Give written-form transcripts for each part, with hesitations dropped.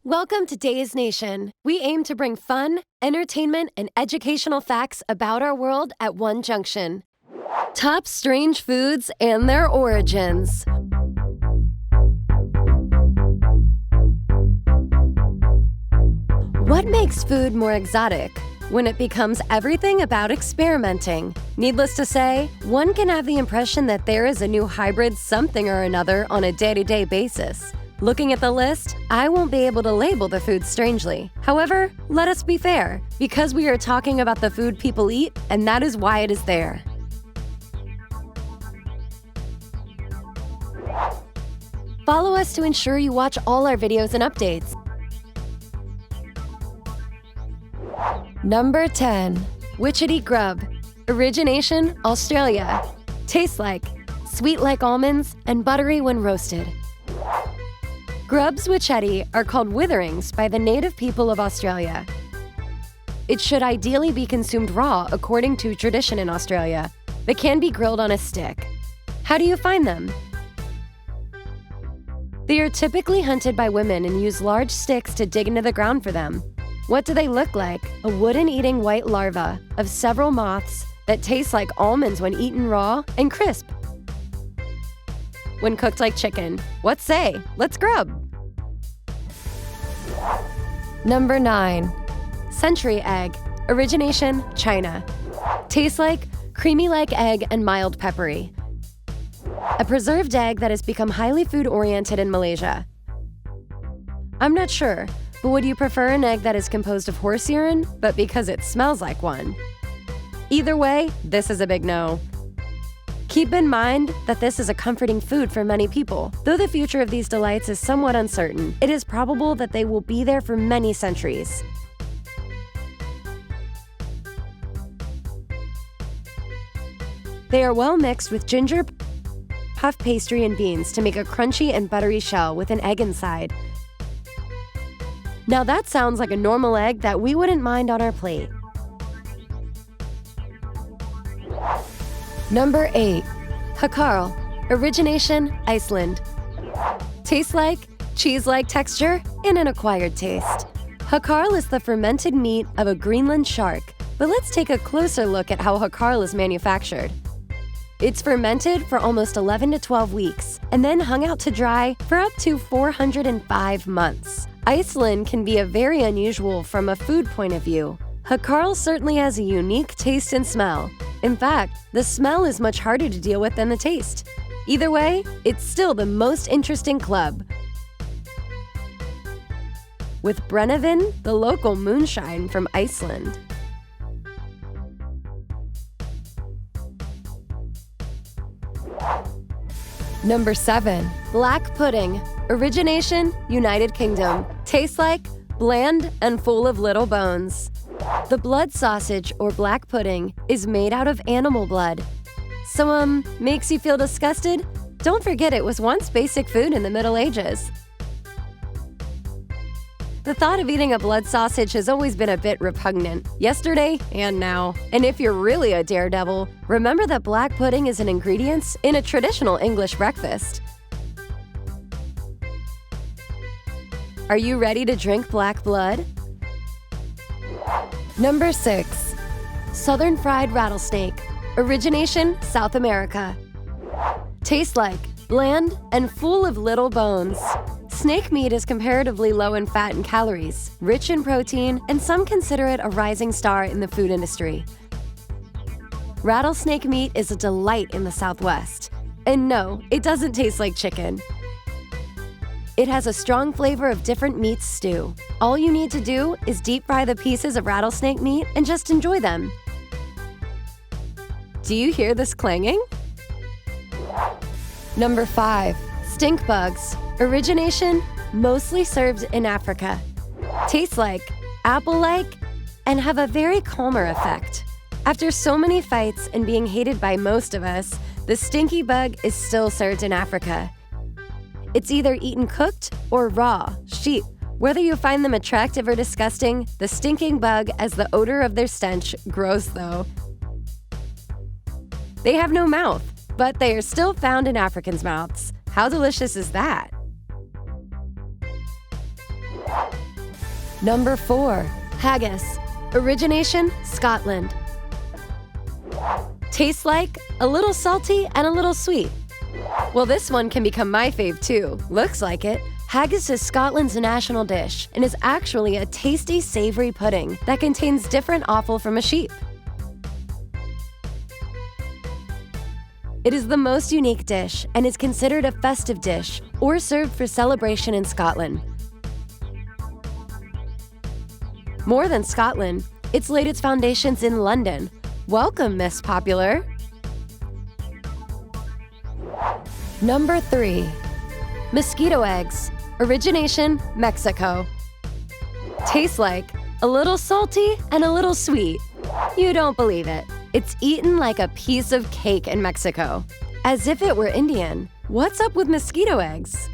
Welcome to Days Nation. We aim to bring fun, entertainment, and educational facts about our world at one junction. Top strange foods and their origins. What makes food more exotic? When it becomes everything about experimenting. Needless to say, one can have the impression that there is a new hybrid something or another on a day-to-day basis. Looking at the list, I won't be able to label the food strangely. However, let us be fair, because we are talking about the food people eat, and that is why it is there. Follow us to ensure you watch all our videos and updates. Number 10. Witchetty Grub. Origination, Australia. Tastes like sweet like almonds and buttery when roasted. Grubs witchetty are called witherings by the native people of Australia. It should ideally be consumed raw according to tradition in Australia, but can be grilled on a stick. How do you find them? They are typically hunted by women and use large sticks to dig into the ground for them. What do they look like? A wooden-eating white larva of several moths that taste like almonds when eaten raw and crisp. When cooked like chicken. What say? Let's grub! Number 9. Century egg. Origination, China. Tastes like creamy like egg and mild peppery. A preserved egg that has become highly food-oriented in Malaysia. I'm not sure, but would you prefer an egg that is composed of horse urine, but because it smells like one? Either way, this is a big no. Keep in mind that this is a comforting food for many people. Though the future of these delights is somewhat uncertain, it is probable that they will be there for many centuries. They are well mixed with ginger, puff pastry, and beans to make a crunchy and buttery shell with an egg inside. Now that sounds like a normal egg that we wouldn't mind on our plate. Number 8. Hakarl. Origination, Iceland. Tastes like, cheese-like texture, and an acquired taste. Hakarl is the fermented meat of a Greenland shark, but let's take a closer look at how Hakarl is manufactured. It's fermented for almost 11 to 12 weeks, and then hung out to dry for up to 405 months. Iceland can be very unusual from a food point of view. Hakarl certainly has a unique taste and smell. In fact, the smell is much harder to deal with than the taste. Either way, it's still the most interesting club. With Brennivin, the local moonshine from Iceland. Number 7. Black pudding. Origination, United Kingdom. Tastes like bland and full of little bones. The blood sausage, or black pudding, is made out of animal blood. So, makes you feel disgusted? Don't forget it was once basic food in the Middle Ages. The thought of eating a blood sausage has always been a bit repugnant, yesterday and now. And if you're really a daredevil, remember that black pudding is an ingredient in a traditional English breakfast. Are you ready to drink black blood? Number 6. Southern fried rattlesnake. Origination, South America. Tastes like bland and full of little bones. Snake meat is comparatively low in fat and calories, rich in protein, and some consider it a rising star in the food industry. Rattlesnake meat is a delight in the Southwest. And no, it doesn't taste like chicken. It has a strong flavor of different meats stew. All you need to do is deep fry the pieces of rattlesnake meat and just enjoy them. Do you hear this clanging? Number 5. Stink bugs. Origination, mostly served in Africa. Taste like, apple-like, and have a very calmer effect. After so many fights and being hated by most of us, the stinky bug is still served in Africa. It's either eaten cooked or raw, sheep. Whether you find them attractive or disgusting, the stinking bug, as the odor of their stench, gross though. They have no mouth, but they are still found in Africans' mouths. How delicious is that? Number 4. Haggis. Origination, Scotland. Tastes like a little salty and a little sweet. Well, this one can become my fave too. Looks like it. Haggis is Scotland's national dish and is actually a tasty, savory pudding that contains different offal from a sheep. It is the most unique dish and is considered a festive dish or served for celebration in Scotland. More than Scotland, it's laid its foundations in London. Welcome, Miss Popular! Number 3. Mosquito eggs. Origination, Mexico. Tastes like a little salty and a little sweet. You don't believe it. It's eaten like a piece of cake in Mexico. As if it were Indian. What's up with mosquito eggs?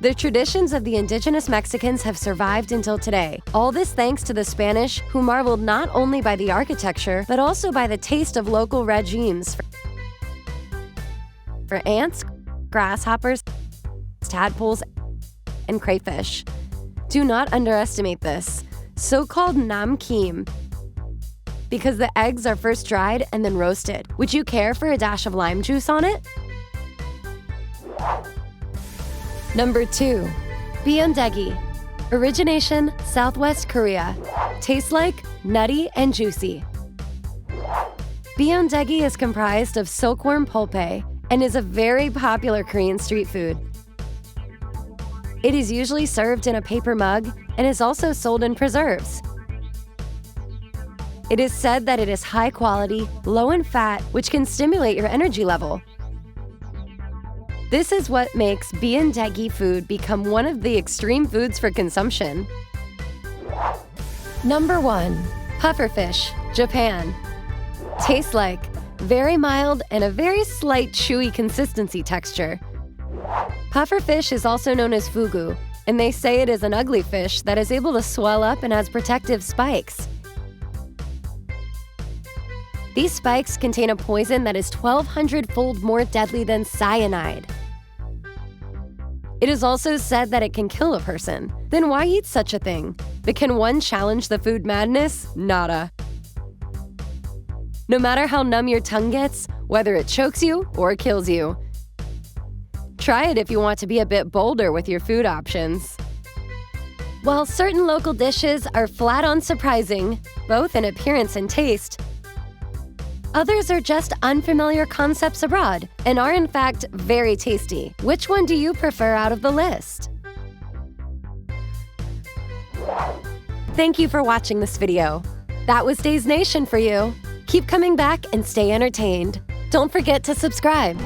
The traditions of the indigenous Mexicans have survived until today. All this thanks to the Spanish, who marveled not only by the architecture, but also by the taste of local regimes for ants, grasshoppers, tadpoles, and crayfish. Do not underestimate this, so-called namkim, because the eggs are first dried and then roasted. Would you care for a dash of lime juice on it? Number 2. Beondegi. Origination, Southwest Korea. Tastes like nutty and juicy. Beondegi is comprised of silkworm pulpe and is a very popular Korean street food. It is usually served in a paper mug and is also sold in preserves. It is said that it is high quality, low in fat, which can stimulate your energy level. This is what makes Beondegi food become one of the extreme foods for consumption. Number 1. Pufferfish, Japan. Tastes like very mild and a very slight chewy consistency texture. Pufferfish is also known as fugu, and they say it is an ugly fish that is able to swell up and has protective spikes. These spikes contain a poison that is 1,200-fold more deadly than cyanide. It is also said that it can kill a person. Then why eat such a thing? But can one challenge the food madness? Nada. No matter how numb your tongue gets, whether it chokes you or kills you. Try it if you want to be a bit bolder with your food options. While certain local dishes are flat-on surprising, both in appearance and taste, others are just unfamiliar concepts abroad and are in fact very tasty. Which one do you prefer out of the list? Thank you for watching this video. That was Days Nation for you. Keep coming back and stay entertained. Don't forget to subscribe.